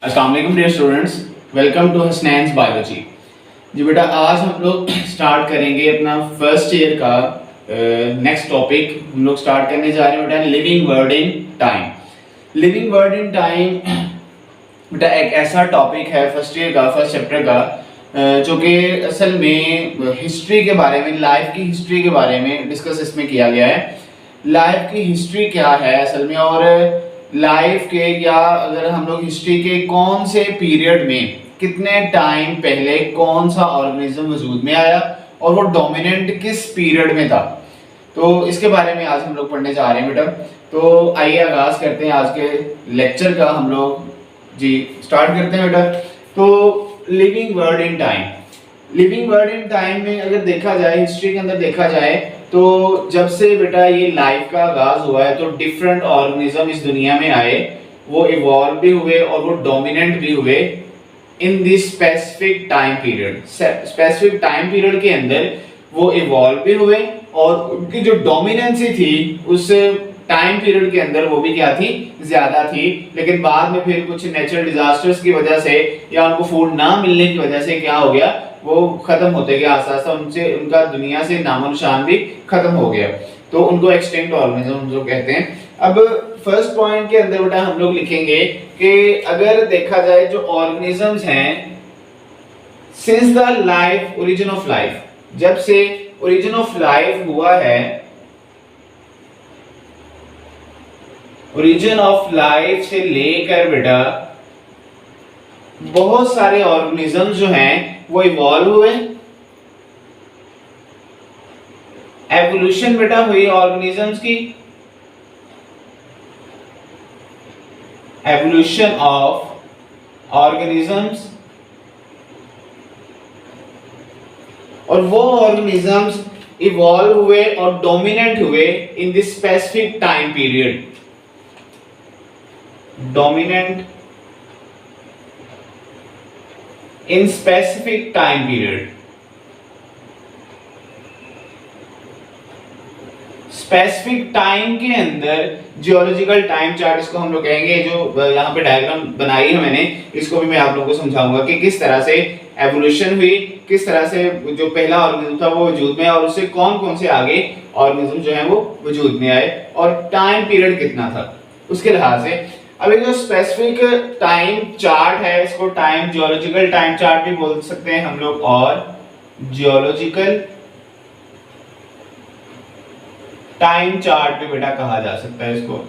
अस्सलाम वालेकुम dear students, welcome to Hasnain's biology. जी बेटा, आज हम लोग स्टार्ट करेंगे अपना फर्स्ट ईयर का नेक्स्ट टॉपिक। हम लोग स्टार्ट करने जा रहे हैं बेटा living world in time. Living world in time बेटा एक ऐसा टॉपिक है फर्स्ट ईयर का, फर्स्ट चैप्टर का, जो कि असल में हिस्ट्री के बारे में, लाइफ की हिस्ट्री के बारे में डिस्कस इसमें किया गया है। लाइफ की हिस्ट्री क्या है असल में, और लाइफ के या अगर हम लोग हिस्ट्री के कौन से पीरियड में कितने टाइम पहले कौन सा ऑर्गेनिज्म वजूद में आया और वो डोमिनेंट किस पीरियड में था, तो इसके बारे में आज हम लोग पढ़ने जा रहे हैं बेटा। तो आइए आगाज करते हैं आज के लेक्चर का। हम लोग जी स्टार्ट करते हैं बेटा। तो living world in time, living world in time में अगर देखा जाए, हिस्ट्री के अंदर देखा जाए, तो जब से बेटा ये लाइफ का आगाज हुआ है तो डिफरेंट ऑर्गेनिज्म इस दुनिया में आए, वो इवॉल्व भी हुए और वो डोमिनेंट भी हुए in this specific time period. Specific time period के अंदर वो इवॉल्व भी हुए और उनकी जो डोमिनेंसी थी उस टाइम पीरियड के अंदर वो भी क्या थी, ज्यादा थी। लेकिन बाद में फिर कुछ नेचुरल डिजास्टर्स की वजह से या उनको फूड ना मिलने की वजह से क्या हो गया, वो खत्म होते गया, आस्ते उनसे उनका दुनिया से नामो निशान भी खत्म हो गया। तो उनको एक्सटिंक्ट ऑर्गेनिज्म जो कहते हैं। अब फर्स्ट पॉइंट के अंदर बेटा हम लोग लिखेंगे कि अगर देखा जाए जो ऑर्गेनिजम्स हैं since the life origin of life, जब से ओरिजिन ऑफ लाइफ हुआ है, ओरिजिन ऑफ लाइफ से लेकर बेटा बहुत सारे ऑर्गेनिजम्स जो हैं वो इवॉल्व हुए, एवोल्यूशन बेटा हुई ऑर्गेनिजम्स की, एवोल्यूशन ऑफ ऑर्गेनिजम्स, और वो ऑर्गेनिजम्स इवॉल्व हुए और डोमिनेंट हुए in this specific time period, dominant in specific time period. Specific time के अंदर जियोलॉजिकल टाइम चार्ट, इसको हम लोग कहेंगे, जो यहाँ पे डायग्राम बनाई है मैंने, इसको भी मैं आप लोगों को समझाऊंगा कि किस तरह से एवोल्यूशन हुई, किस तरह से जो पहला ऑर्गेनिज्म था वो वजूद में और उससे कौन कौन से आगे ऑर्गेनिज्म जो है वो वजूद में आए और टाइम पीरियड कितना था उसके लिहाज से। अब जो स्पेसिफिक टाइम चार्ट है, इसको टाइम जियोलॉजिकल टाइम चार्ट भी बोल सकते हैं हम लोग, और जियोलॉजिकल टाइम चार्ट भी बेटा कहा जा सकता है इसको।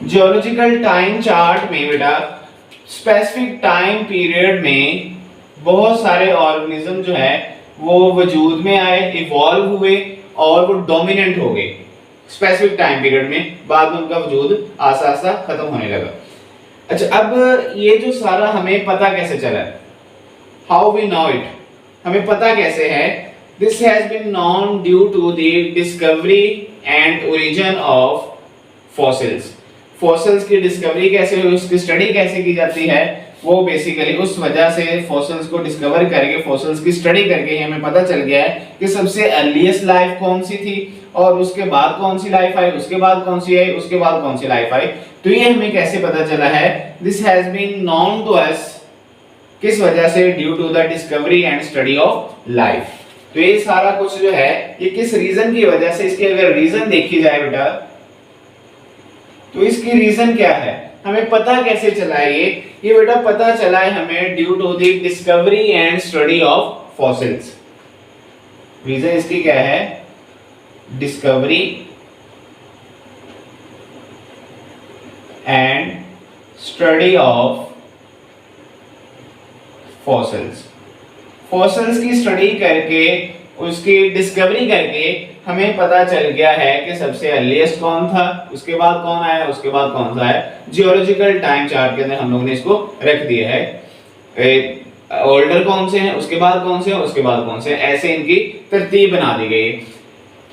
जियोलॉजिकल टाइम चार्ट में बेटा स्पेसिफिक टाइम पीरियड में बहुत सारे ऑर्गेनिज्म जो है वो वजूद में आए, इवॉल्व हुए और वो डोमिनेंट हो गए स्पेसिफिक टाइम पीरियड में। बाद में उनका वजूद आस्ता आस्ता खत्म होने लगा। अच्छा, अब ये जो सारा हमें पता कैसे चला, हाउ वी नो इट, हमें पता कैसे है? This has been known due to the discovery and origin of fossils. Fossils की डिस्कवरी कैसे हुई, उसकी स्टडी कैसे की जाती है, वो बेसिकली उस वजह से फॉसिल्स को डिस्कवर करके, फॉसिल्स की स्टडी करके हमें पता चल गया है कि सबसे अर्लीस्ट लाइफ कौन सी थी और उसके बाद कौन सी लाइफ आई, उसके बाद कौन सी आई, उसके बाद कौन सी लाइफ आई। तो ये हमें कैसे पता चला है? This has been known to us, किस वजह से? Due to the discovery and study of life. तो ये सारा कुछ जो है ये किस रीजन की वजह से, इसकी अगर रीजन देखी जाए बेटा, तो इसकी रीजन क्या है, हमें पता कैसे चला है? ये बेटा पता चला है हमें due to the discovery and study of fossils. Reason इसकी क्या है? Discovery and study of fossils. Fossils की स्टडी करके, उसकी डिस्कवरी करके हमें पता चल गया है कि सबसे अर्लीस्ट कौन था, उसके बाद कौन आया, उसके बाद कौन सा आया। जियोलॉजिकल टाइम चार्ट के अंदर हम लोगों ने इसको रख दिया है। ओल्डर कौन से हैं, उसके बाद कौन से हैं, उसके बाद कौन से हैं, ऐसे इनकी तरतीब बना दी गई है।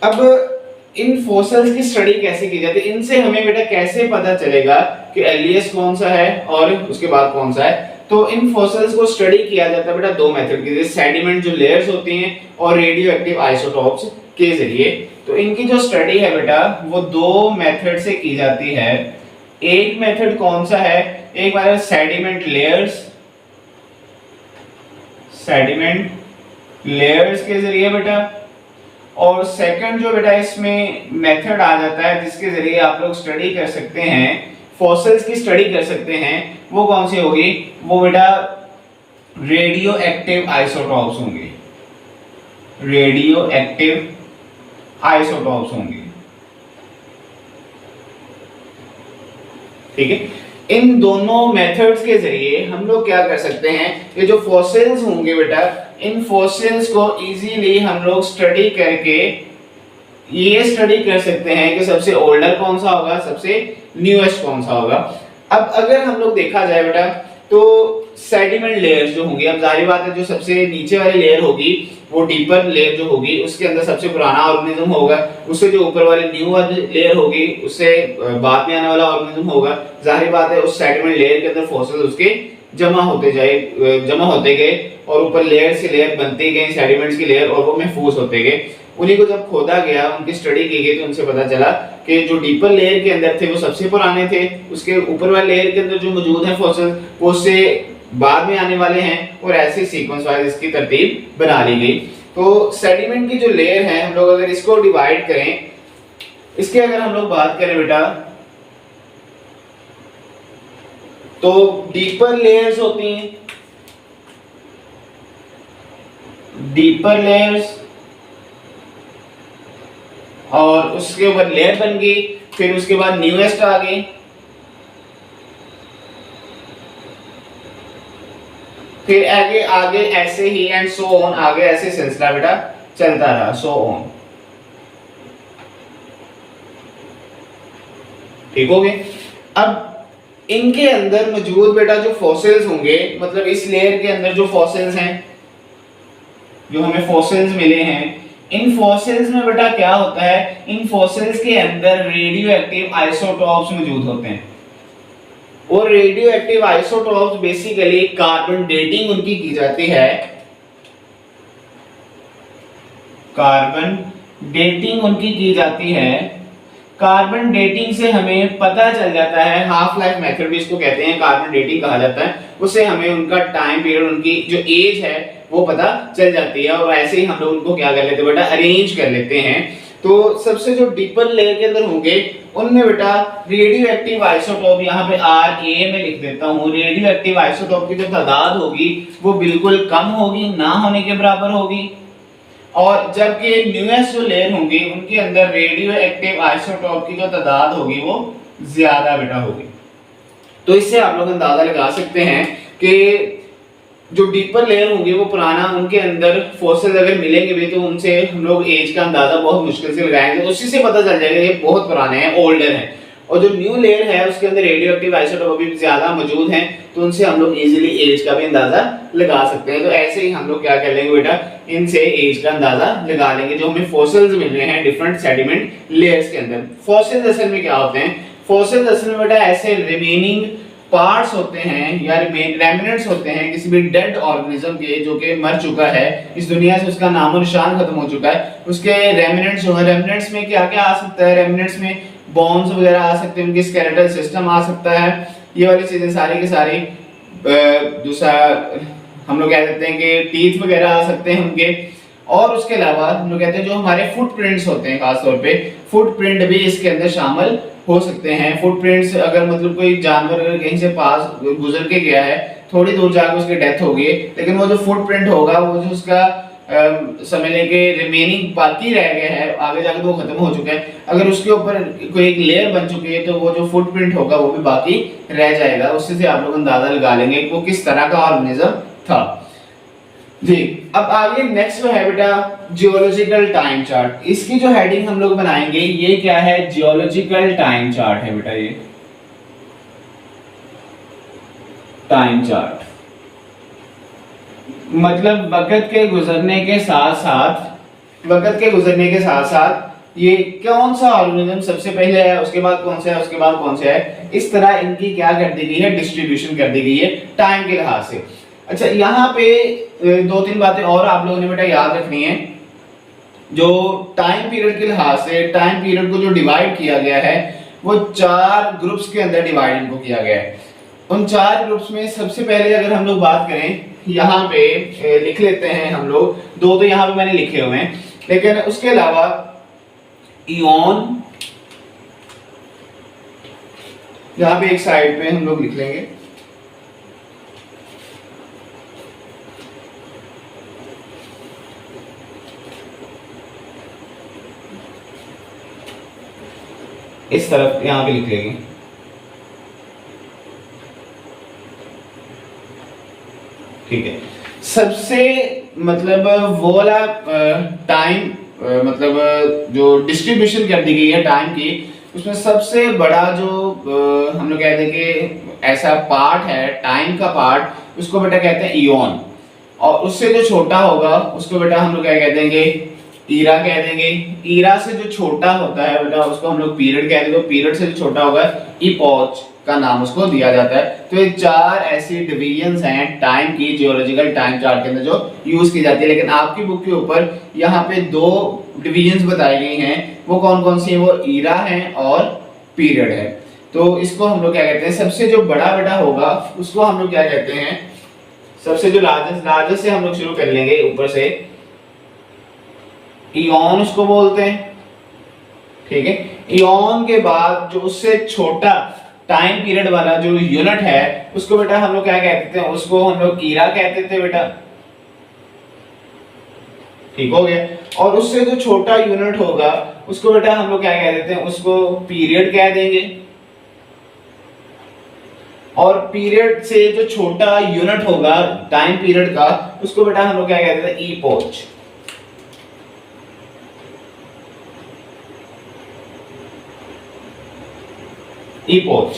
अब इन फॉसिल्स की स्टडी कैसे की जाती है, इनसे हमें बेटा कैसे पता चलेगा कि अर्लीस्ट कौन सा है और उसके बाद कौन सा है? तो इन फॉसिल्स को स्टडी किया जाता है बेटा दो मेथड के, जैसे सेडिमेंट जो लेयर्स होती हैं और रेडियो एक्टिव आइसोटोप्स के जरिए। तो इनकी जो स्टडी है बेटा वो दो मेथड से की जाती है। एक मेथड कौन सा है एक हमारे सेडिमेंट लेयर्स, सेडिमेंट लेयर्स के जरिए बेटा, और सेकंड जो बेटा इसमें मेथड आ जाता है जिसके जरिए आप लोग स्टडी कर सकते हैं, फॉसिल्स की स्टडी कर सकते हैं, वो कौन सी होगी? वो बेटा रेडियो एक्टिव आइसोटॉप्स होंगे, रेडियो एक्टिव आइसोटॉप्स होंगे। ठीक है, इन दोनों मेथड्स के जरिए हम लोग क्या कर सकते हैं, ये जो फॉसिल्स होंगे बेटा, इन फॉसिल्स को इजीली हम लोग स्टडी करके ये स्टडी कर सकते हैं कि सबसे ओल्डर कौन सा होगा, सबसे न्यूएस्ट कौन सा होगा। अब अगर हम लोग देखा जाए बेटा तो सेडिमेंट लेयर्स जो होंगी, अब जाहिर बात है जो सबसे नीचे वाली लेयर होगी वो डीपर लेयर जो होगी उसके अंदर सबसे पुराना ऑर्गेनिज्म होगा, उससे जो ऊपर वाली न्यू वाली लेयर होगी उससे बाद में आने वाला ऑर्गेनिज्म होगा। जाहिर बात है उस सेडिमेंट लेयर के अंदर फॉसिल्स उसके जमा होते गए और ऊपर लेयर से लेयर बनते गए सेडिमेंट्स की लेयर, और वो महफूज होते गए। उन्हीं को जब खोदा गया, उनकी स्टडी की गई, तो उनसे पता चला कि जो डीपर लेयर के अंदर थे वो सबसे पुराने थे, उसके ऊपर वाले लेयर के अंदर जो मौजूद हैं फॉसिल वो उससे बाद में आने वाले हैं, और ऐसे सीक्वेंस वाइज इसकी तरतीब बना ली गई। तो सेडिमेंट की जो लेयर है, हम लोग अगर इसको डिवाइड करें, इसके अगर हम लोग बात करें बेटा तो डीपर लेयर्स होती हैं, डीपर लेयर्स, और उसके ऊपर लेयर बन गई, फिर उसके बाद न्यूएस्ट आ गई, फिर आगे आगे ऐसे ही एंड सो ऑन, आगे ऐसे सिलसिला बेटा चलता रहा, सो ऑन। ठीक हो गए। अब इनके अंदर मौजूद बेटा जो फॉसिल्स होंगे, मतलब इस लेयर के अंदर जो फॉसिल्स हैं, जो हमें फॉसिल्स मिले हैं, इन फॉसिल्स में बेटा क्या होता है, इन फॉसिल्स के अंदर रेडियो एक्टिव आइसोटॉप्स मौजूद होते हैं, और radio active isotopes basically carbon dating उनकी की जाती है, कार्बन डेटिंग उनकी की जाती है। कार्बन डेटिंग से हमें पता चल जाता है, हाफ लाइफ मेथड भी इसको कहते हैं, कार्बन डेटिंग कहा जाता है, उससे हमें उनका टाइम पीरियड, उनकी जो एज है वो पता चल जाती है, और ऐसे ही हम लोग उनको क्या कर लेते हैं बेटा, अरेंज कर लेते हैं। तो सबसे जो डीपर लेयर के अंदर होंगे उनमें बेटा रेडियो एक्टिव आइसोटॉप, यहाँ पे RA में लिख देता हूँ, रेडियो एक्टिव आइसोटॉप की जो तादाद होगी वो बिल्कुल कम होगी, ना होने के बराबर होगी, और जबकि न्यूएस्ट जो लेयर होंगी उनके अंदर रेडियो एक्टिव आइसोटॉप की जो तादाद होगी वो ज्यादा बेटा होगी। तो इससे आप लोग अंदाजा लगा सकते हैं कि जो डीपर लेयर होंगे वो पुराना, उनके अंदर फॉसिल अगर मिलेंगे भी तो उनसे हम लोग एज का अंदाजा बहुत मुश्किल से लगाएंगे, उसी से पता चल जाएगा ये बहुत पुराने हैं, ओल्डर हैं। और जो न्यू लेयर है उसके अंदर रेडियो एक्टिव आइसोटॉप अभी भी ज्यादा मौजूद हैं, तो उनसे हम लोग इजीली एज का भी अंदाजा लगा सकते हैं। तो ऐसे ही हम लोग क्या कर लेंगे बेटा, इनसे एज का अंदाजा लगा लेंगे जो हमें फॉसिल्स मिल रहे हैं डिफरेंट सेडिमेंट लेयर्स के अंदर। फॉसिल्स असल में क्या होते हैं, फॉसिल्स असल में बेटा ऐसे रिमेनिंग पार्ट्स होते हैं या रेमिनेंट्स होते हैं किसी भी डेड ऑर्गेनिज्म के, जो कि मर चुका है इस दुनिया से, उसका नामो निशान खत्म हो चुका है, उसके रेमिनेंट्स जो है, रेमिनेंट्स में क्या क्या आ सकता है, रेमिनेंट्स में बोन्स वगैरह आ सकते हैं, उनके स्केलेटल सिस्टम आ सकता है, ये वाली चीजें सारी की सारी। दूसरा हम लोग कह सकते हैं कि टीथ वगैरह आ सकते हैं उनके, और उसके अलावा हम लोग कहते हैं जो हमारे फुटप्रिंट्स होते हैं, खासतौर पे फुटप्रिंट भी इसके अंदर शामिल हो सकते हैं। फुटप्रिंट्स अगर मतलब कोई जानवर अगर कहीं से पास गुजर के गया है, थोड़ी दूर जाकर उसकी डेथ हो गई, लेकिन वो जो फुटप्रिंट होगा वो जो उसका समझ लें कि रिमेनिंग बाकी रह गया है, आगे जाकर तो वो खत्म हो चुका है, अगर उसके ऊपर कोई एक लेयर बन चुकी है तो वो जो फुटप्रिंट होगा वो भी बाकी रह जाएगा। उससे से आप लोग अंदाजा लगा लेंगे कि वो किस तरह का ऑर्गेनिज्म था। जी, अब आगे नेक्स्ट जो है बेटा जियोलॉजिकल टाइम चार्ट। इसकी जो हेडिंग हम लोग बनाएंगे ये क्या है, जियोलॉजिकल टाइम चार्ट है बेटा, ये टाइम चार्ट मतलब वक्त के गुजरने के साथ साथ ये कौन सा ऑर्गेनिज्म सबसे पहले है, उसके बाद कौन सा है, उसके बाद कौन सा है, इस तरह इनकी क्या कर दी गई है, डिस्ट्रीब्यूशन कर दी गई है टाइम के लिहाज से। अच्छा, यहाँ पे दो तीन बातें और आप लोगों ने बेटा याद रखनी है। जो टाइम पीरियड के लिहाज से टाइम पीरियड को जो डिवाइड किया गया है वो 4 ग्रुप्स के अंदर डिवाइड इनको किया गया है। उन 4 ग्रुप्स में सबसे पहले अगर हम लोग बात करें, यहाँ पे लिख लेते हैं हम लोग, 2 तो यहाँ पे मैंने लिखे हुए हैं, लेकिन उसके अलावा इऑन, यहाँ पे एक साइड पे हम लोग लिख लेंगे इस तरफ, यहाँ पे लिख लेंगे। ठीक है, सबसे मतलब वो वाला टाइम, मतलब जो डिस्ट्रीब्यूशन कर दी गई है टाइम की, उसमें सबसे बड़ा जो हम लोग कहते हैं कि ऐसा पार्ट है टाइम का पार्ट, उसको बेटा कहते हैं इयॉन। और उससे जो छोटा होगा उसको बेटा हम लोग क्या कह देंगे, ईरा कह देंगे। ईरा से जो छोटा होता है बेटा उसको हम लोग पीरियड कह देंगे। पीरियड से जो छोटा होगा इपॉच का नाम उसको दिया जाता है। तो ये 4 ऐसी डिवीजंस हैं टाइम की, जियोलॉजिकल टाइम चार्ट के अंदर जो यूज की जाती है। लेकिन आपकी बुक के ऊपर यहाँ पे 2 डिवीजंस बताई गई हैं, वो कौन कौन सी हैं? वो ईरा है और पीरियड है। तो इसको हम लोग क्या कहते हैं, सबसे जो बड़ा बेटा होगा उसको हम लोग क्या कहते हैं, सबसे जो लार्जेस्ट से हम लोग शुरू कर लेंगे ऊपर से, इयॉन उसको बोलते हैं। ठीक है, इयॉन के बाद जो उससे छोटा टाइम पीरियड वाला जो यूनिट है उसको बेटा हम लोग क्या कहते थे, उसको हम लोग ईरा कहते थे बेटा। ठीक हो गया। और उससे जो छोटा यूनिट होगा उसको बेटा हम लोग क्या कह देते हैं, उसको पीरियड कह देंगे। और पीरियड से जो छोटा यूनिट होगा टाइम पीरियड का उसको बेटा हम लोग क्या कहते हैं, ईपोच। इपोच।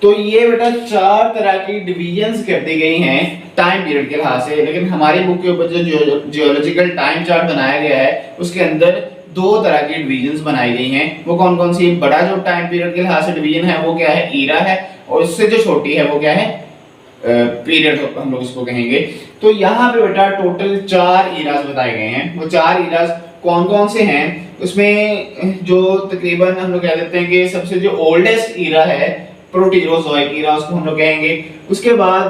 तो ये बेटा 4 तरह की डिवीजन्स कर दी गई हैं टाइम पीरियड के लिहाज से। लेकिन हमारी बुक के ऊपर जो जियोलॉजिकल टाइम चार्ट बनाया गया है उसके अंदर 2 तरह की डिवीजन्स बनाई गई हैं। वो कौन कौन सी? बड़ा जो टाइम पीरियड के लिहाज से डिवीजन है वो क्या है, ईरा है। और उससे जो छोटी है वो क्या है, पीरियड हम लोग इसको कहेंगे। तो यहाँ पे बेटा टोटल 4 ईरास बताए गए हैं। वो 4 ईरास कौन कौन से हैं? उसमें जो तकरीबन हम लोग कह देते हैं कि सबसे जो ओल्डेस्ट ईरा है प्रोटीरोजोइक ईरा उसको हम लोग कहेंगे। उसके बाद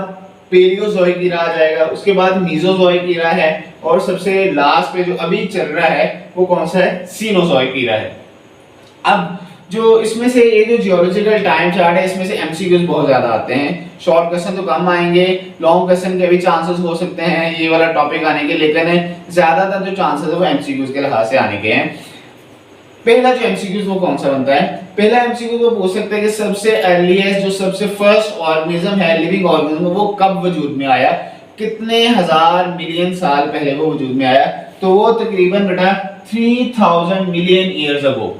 पेलियोजोइक ईरा आ जाएगा, उसके बाद मीजोजोइक ईरा है, और सबसे लास्ट पे जो अभी चल रहा है वो कौन सा है, सीनोजोइक ईरा है। अब जो इसमें से ये जो जियोलॉजिकल टाइम चार्ट है इसमें से एमसीक्यूज बहुत ज्यादा आते हैं। शॉर्ट क्वेश्चन तो कम आएंगे, लॉन्ग क्वेश्चन के भी चांसेस हो सकते हैं ये वाला टॉपिक आने के, लेकिन ज्यादातर जो चांसेस है वो एमसीक्यूज के लिहाज से आने के हैं। पहला जो एमसीक्यूज वो कौन सा बनता है? पहला एमसीक्यू वो पूछ सकते हैं कि सबसे अर्लीस्ट जो सबसे फर्स्ट ऑर्गेनिज्म है, लिविंग ऑर्गेनिज्म, वो कब वजूद में आया, कितने हजार मिलियन साल पहले वो वजूद में आया? तो वो तकरीबन बेटा 3000 मिलियन ईयर्स अगो,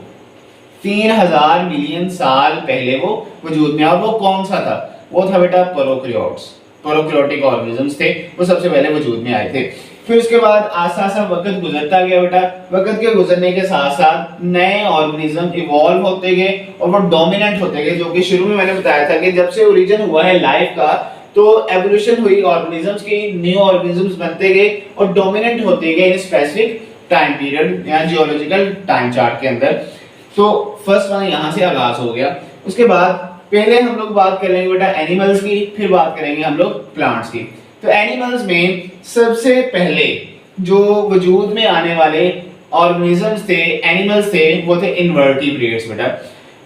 3000 मिलियन साल पहले वो वजूद में आया। वो कौन सा था? वो था बेटा प्रोकैरियोट्स, प्रोकैरियोटिक ऑर्गेनिजम्स थे, वो सबसे पहले वजूद में आए थे। फिर उसके बाद आस्ता आस्ता वक्त गुजरता गया बेटा, वक्त के गुजरने के साथ साथ नए ऑर्गेनिज्म इवॉल्व होते गए और वो डोमिनेंट होते गए। जो कि शुरू में मैंने बताया था कि जब से ओरिजिन हुआ है लाइफ का तो एवोल्यूशन हुई ऑर्गेनिजम्स की, न्यू ऑर्गेनिजम्स बनते गए और डोमिनेंट होते गए इन स्पेसिफिक टाइम पीरियड या जियोलॉजिकल टाइम चार्ट के अंदर। तो फर्स्ट वन यहाँ से आगाज हो गया। उसके बाद पहले हम लोग बात करेंगे बेटा एनिमल्स की, फिर बात करेंगे हम लोग प्लांट्स की। तो एनिमल्स में सबसे पहले जो वजूद में आने वाले ऑर्गेनिजम्स थे, एनिमल्स थे, वो थे इनवर्टिब्रेट्स बेटा।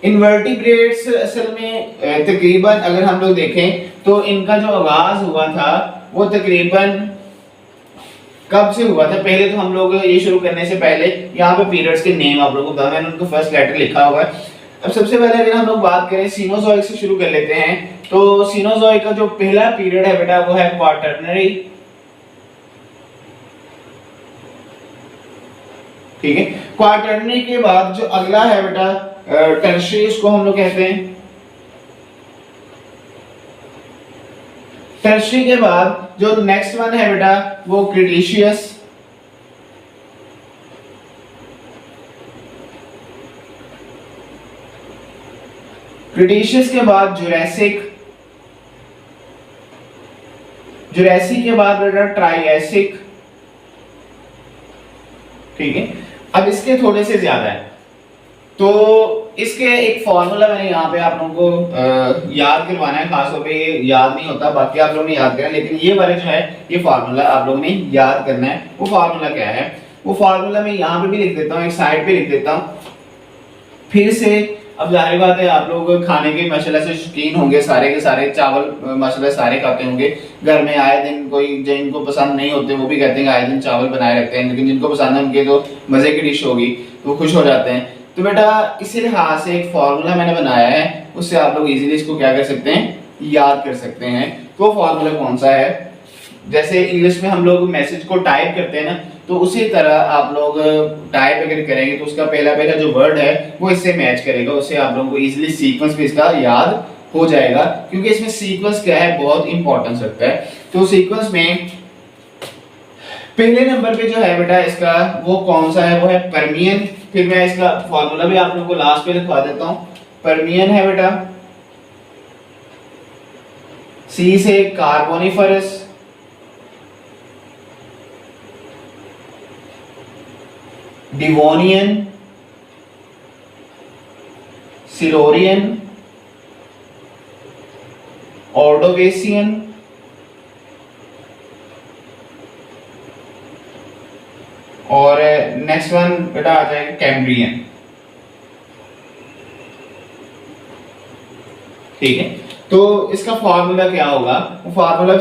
इनवर्टिब्रेट्स असल में तकरीबन अगर हम लोग देखें तो इनका जो आगाज हुआ था वो तकरीबन कब से हुआ था? पहले तो हम लोग ये शुरू करने से पहले यहाँ पे पीरियड्स के नेम आप लोगों को बता, मैंने उनको फर्स्ट लेटर लिखा हुआ है। अब सबसे पहले अगर हम लोग बात करें सीनोजोइक से शुरू कर लेते हैं। तो सीनोजोइक का जो पहला पीरियड है बेटा वो है क्वाटरनरी। ठीक है, क्वाटरनरी के बाद जो अगला है बेटा टर्शियरी, उसको हम लोग कहते हैं। टर्शियरी के बाद जो नेक्स्ट वन है बेटा वो क्रिटेशियस। क्रिटेशियस के बाद जुरासिक, जुरासिक के बाद बेटा ट्राइएसिक। ठीक है, अब इसके थोड़े से ज्यादा है। तो इसके एक फॉर्मूला मैंने यहाँ पे आप लोगों को याद करवाना है, खासतौर पे ये याद नहीं होता, बाकी आप लोगों ने याद करना है, लेकिन ये वाले जो है ये फार्मूला आप लोगों ने याद करना है। वो फार्मूला क्या है, वो फार्मूला मैं यहाँ पे भी लिख देता हूँ, एक साइड पे लिख देता हूँ फिर से। अब जाहिर बात है आप लोग खाने के माशाल्लाह से शौकीन होंगे, सारे के सारे चावल माशाल्लाह सारे खाते होंगे घर में आए दिन। कोई जिनको पसंद नहीं होते वो भी कहते हैं आए दिन चावल बनाए रखते हैं, लेकिन जिनको पसंद है उनके तो मजे की डिश होगी तो खुश हो जाते हैं। तो बेटा इसी लिहाज से एक फॉर्मूला मैंने बनाया है, उससे आप लोग इजीली इसको क्या कर सकते हैं, याद कर सकते हैं। तो फॉर्मूला कौन सा है, जैसे इंग्लिश में हम लोग मैसेज को टाइप करते हैं ना, तो उसी तरह आप लोग टाइप अगर करेंगे तो उसका पहला पहला जो वर्ड है वो इससे मैच करेगा, उससे आप लोगों को इजीली सीक्वेंस भी इसका याद हो जाएगा, क्योंकि इसमें सीक्वेंस क्या है बहुत इंपॉर्टेंस रखता है। तो सीक्वेंस में पहले नंबर पे जो है बेटा इसका वो कौन सा है, वो है परमियन। फिर मैं इसका फॉर्मूला भी आप लोगों को लास्ट पे लिखवा देता हूं। परमियन है बेटा, सी से कार्बोनिफरस, डिवोनियन, सिलोरियन, ऑर्डोवेसियन, और नेक्स्ट वन बेटा आ जाएगा कैम्ब्रियन। ठीक है, तो इसका फॉर्मूला क्या होगा, वो फॉर्मूला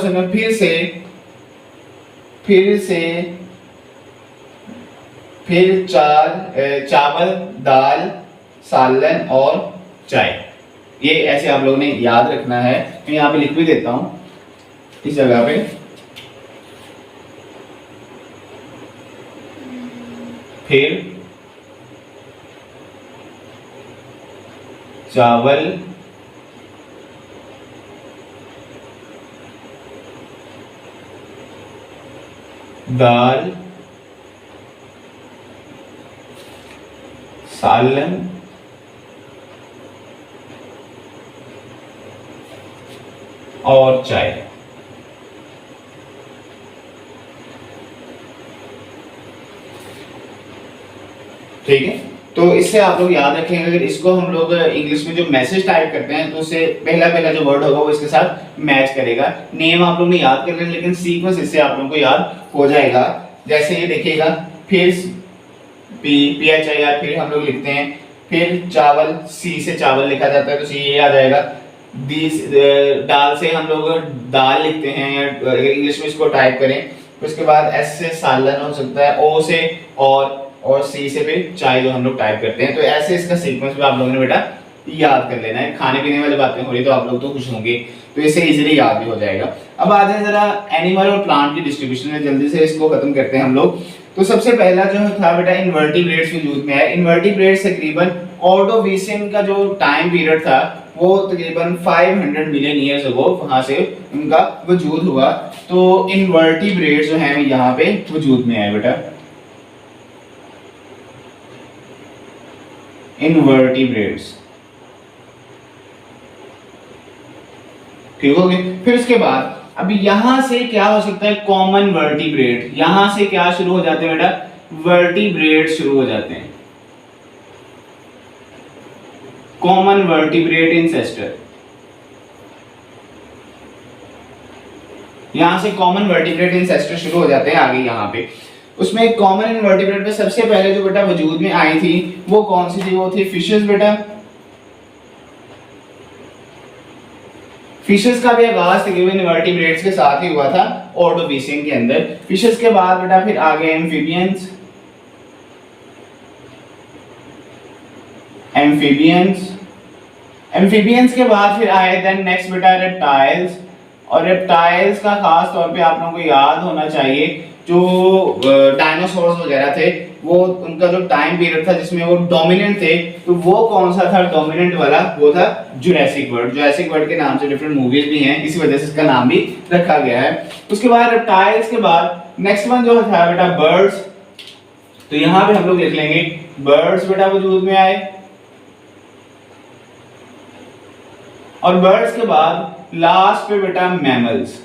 फिर चावल, दाल, सालन और चाय, ये ऐसे आप लोगों ने याद रखना है। मैं यहाँ पे लिख भी देता हूं इस जगह पे। फिर चावल, दाल, सालन और चाय। ठीक है, तो इससे आप लोग याद रखेंगे, अगर इसको हम लोग इंग्लिश में जो मैसेज टाइप करते हैं तो उससे पहला पहला जो वर्ड होगा वो इसके साथ मैच करेगा। नेम आप लोग ने याद कर लेना, लेकिन सीक्वेंस इससे आप लोगों को याद हो जाएगा। जैसे ये देखिएगा, फिर PHIR, फिर हम लोग लिखते हैं, फिर चावल, सी से चावल लिखा जाता है तो सी ये आ जाएगा। दाल से हम लोग दाल लिखते हैं, या इंग्लिश में इसको टाइप करें। उसके बाद एस से सालन हो सकता है, ओ से और सी से फिर चाय जो हम लोग टाइप करते हैं। तो ऐसे इसका सीक्वेंस भी आप लोगों ने बेटा याद कर लेना है। खाने पीने वाली बातें हो रही तो आप लोग तो खुश होंगे, तो इसे इजीली याद भी हो जाएगा। अब आ जाए जरा एनिमल और प्लांट की डिस्ट्रीब्यूशन में, जल्दी से इसको खत्म करते हैं हम लोग। तो सबसे पहला जो था बेटा इनवर्टिब्रेट्स वजूद में है। इनवर्टिब्रेट्स तकरीबन ऑर्डोविशियन का जो टाइम पीरियड था वो तकरीबन 500 मिलियन ईयर्स अगो वहां से उनका वजूद हुआ। तो इनवर्टिब्रेट्स जो है यहाँ पे वजूद में है बेटा, इनवर्टिब्रेट्स। ठीक हो गए। फिर उसके बाद अब यहां से क्या हो सकता है, कॉमन वर्टिब्रेट। यहां से क्या शुरू हो जाते हैं बेटा, वर्टिब्रेट शुरू हो जाते हैं, कॉमन वर्टिब्रेट इंसेस्टर। यहां से कॉमन वर्टिब्रेट इंसेस्टर शुरू हो जाते हैं आगे यहाँ पे। उसमें कॉमन इनवर्टिब्रेट में सबसे पहले जो बेटा वजूद में आई थी वो कौन सी थी, वो थी फिशेस बेटा। फिशेस का भी आगाज तकरीबन इनवर्टिब्रेट्स के साथ ही हुआ था ऑर्डोविशियन के अंदर। फिशेस के बाद बेटा फिर आगे एम्फीबियंस, एम्फीबियंस के बाद फिर आए देन नेक्स्ट बेटा रेप्टाइल्स। और रेप्टाइल्स का खास तौर पे आप लोगों को याद होना चाहिए, जो डायनासोर्स वगैरह थे वो उनका जो टाइम पीरियड था जिसमें वो डोमिनेंट थे, तो वो कौन सा था डोमिनेंट वाला, वो था जुरासिक वर्ल्ड। जुरासिक वर्ल्ड के नाम से डिफरेंट मूवीज भी हैं, इसी वजह से इसका नाम भी रखा गया है। उसके बाद रेप्टाइल्स के बाद नेक्स्ट वन जो था बेटा बर्ड्स। तो यहाँ पे हम लोग देख लेंगे बर्ड्स बेटा वजूद में आए, और बर्ड्स के बाद लास्ट पे बेटा मैमल्स।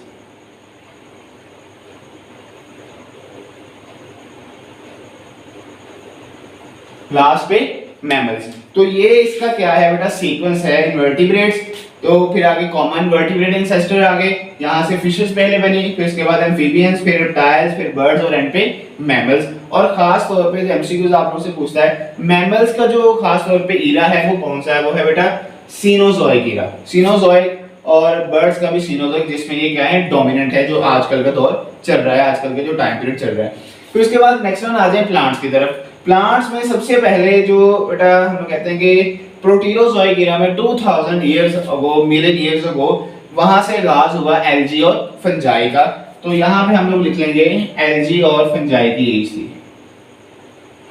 लास्ट पे मैमल्स। तो ये इसका क्या है बेटा, सीक्वेंस है इनवर्टिब्रेट्स। तो फिर आगे कॉमन वर्टिब्रेट एंसेस्टर आ गए, यहाँ से फिशेस पहले बनी, फिर उसके बाद एम्फीबियंस, फिर रेप्टाइल्स, फिर बर्ड्स और एंड पे मैमल्स। और खास तौर पे एमसीक्यूज आप लोगों से पूछता है मैमल्स का जो खास तौर पे ईरा है वो कौन सा है, वो है बेटा सीनोजोइक ईरा, सीनोजोइक। और बर्ड्स का भी सीनोजोइक, जिसमें ये क्या है डोमिनेंट है, जो आजकल का दौर चल रहा है, आजकल के जो टाइम पीरियड चल रहा है। फिर उसके बाद नेक्स्ट वन आ जाए प्लांट्स की तरफ। प्लांट्स में सबसे पहले जो बेटा हम लोग कहते हैं कि प्रोटीरोजोइक ईरा में 2000 years ago, million years ago, वहां से आगाज हुआ एल्गी और फंजाई का। तो यहाँ पे हम लोग लिख लेंगे एल्गी और फंजाई की एज थी,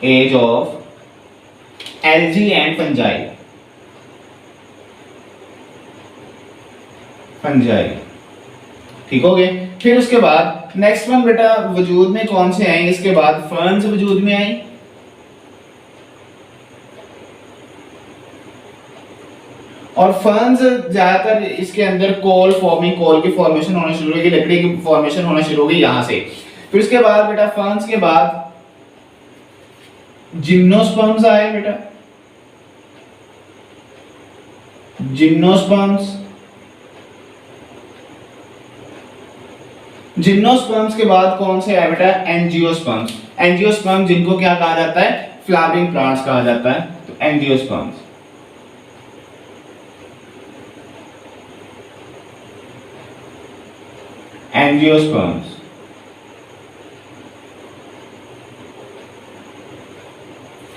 age of algae and fungi, fungi. ठीक हो गए। फिर उसके बाद नेक्स्ट वन बेटा वजूद में कौन से आए, इसके बाद फर्न्स वजूद में आई, और फर्न्स ज्यादातर इसके अंदर कोल फॉर्मिंग, कोल की फॉर्मेशन होना शुरू होगी, लकड़ी की फॉर्मेशन होना शुरू होगी यहां से। फिर उसके बाद बेटा फर्न्स के बाद जिम्नोस्पर्म्स आए बेटा, जिम्नोस्पर्म्स। जिम्नोस्पर्म्स के बाद कौन से आए बेटा एंजियोस्पर्म्स। एंजियोस्पर्म जिनको क्या कहा जाता है, फ्लावरिंग प्लांट्स कहा जाता है, तो एंजियोस्पर्म्स। एंजियोस्पर्म्स।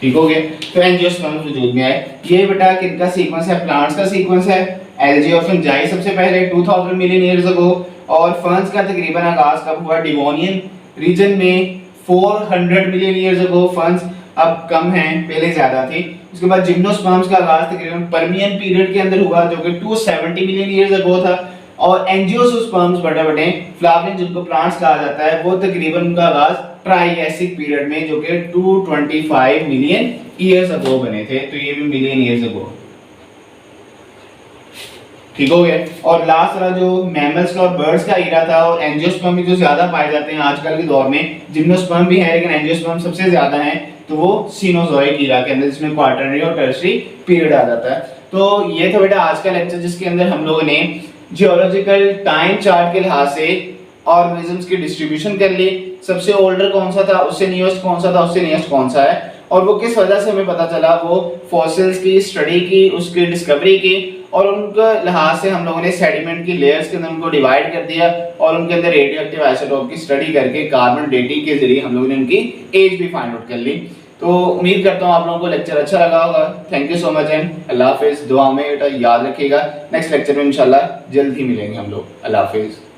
ठीक हो गया। तो एंजियोस्पर्म्स वजूद में आए। ये बेटा किनका सीक्वेंस है, प्लांट्स का सीक्वेंस है। एल्गी और फंजाई सबसे पहले 2000 मिलियन ईयर्स अगो, और फर्न्स का तकरीबन आगाज कब हुआ, डिवोनियन रीजन में 400 मिलियन ईयर्स अगो। फर्न्स अब कम हैं, पहले ज्यादा थी। उसके बाद जिम्नोस्पर्म्स का आगाज तकरीबन पर्मियन पीरियड के अंदर हुआ, जो कि 270 मिलियन ईयर्स अगो था। और एंजियोस्पर्म्स बड़े बड़े फ्लावरिंग जिनको प्लांट्स कहा जाता है, वो तकरीबन उनका आगाज ट्राइएसिक पीरियड में, जो कि 225 मिलियन ईयर्स अगो बने थे। तो ये भी मिलियन ईयर्स अगो। ठीक हो गया। और लास्ट वाला जो मैमल्स का और बर्ड्स का ईरा था, और एंजियोस्पर्म जो ज्यादा पाए जाते हैं आजकल के दौर में, जिम्नोस्पर्म भी है लेकिन एंजियोस्पर्म सबसे ज्यादा है, तो वो सीनोजोइक ईरा के अंदर, जिसमें क्वार्टरनरी और टर्शियरी पीरियड आ जाता है। तो ये था बेटा आज का लेक्चर, जिसके अंदर हम लोगों ने जियोलॉजिकल टाइम चार्ट के लिहाज से ऑर्गेनिजम्स की डिस्ट्रीब्यूशन कर ली। सबसे ओल्डर कौन सा था, उससे नियरेस्ट कौन सा था, उससे नियरेस्ट कौन सा है, और वो किस वजह से हमें पता चला, वो फॉसिल्स की स्टडी की, उसकी डिस्कवरी की, और उनके लिहाज से हम लोगों ने सेडिमेंट की लेयर्स के अंदर उनको डिवाइड कर दिया, और उनके अंदर रेडियो एक्टिव आइसोटोप की स्टडी करके कार्बन डेटिंग के जरिए हम लोगों ने उनकी एज भी फाइंड आउट कर ली। तो उम्मीद करता हूँ आप लोगों को लेक्चर अच्छा लगा होगा। Thank you so much and अल्लाह हाफिज़। दुआ में बेटा याद रखिएगा, नेक्स्ट लेक्चर में इंशाल्लाह जल्द ही मिलेंगे हम लोग। अल्लाह हाफिज़।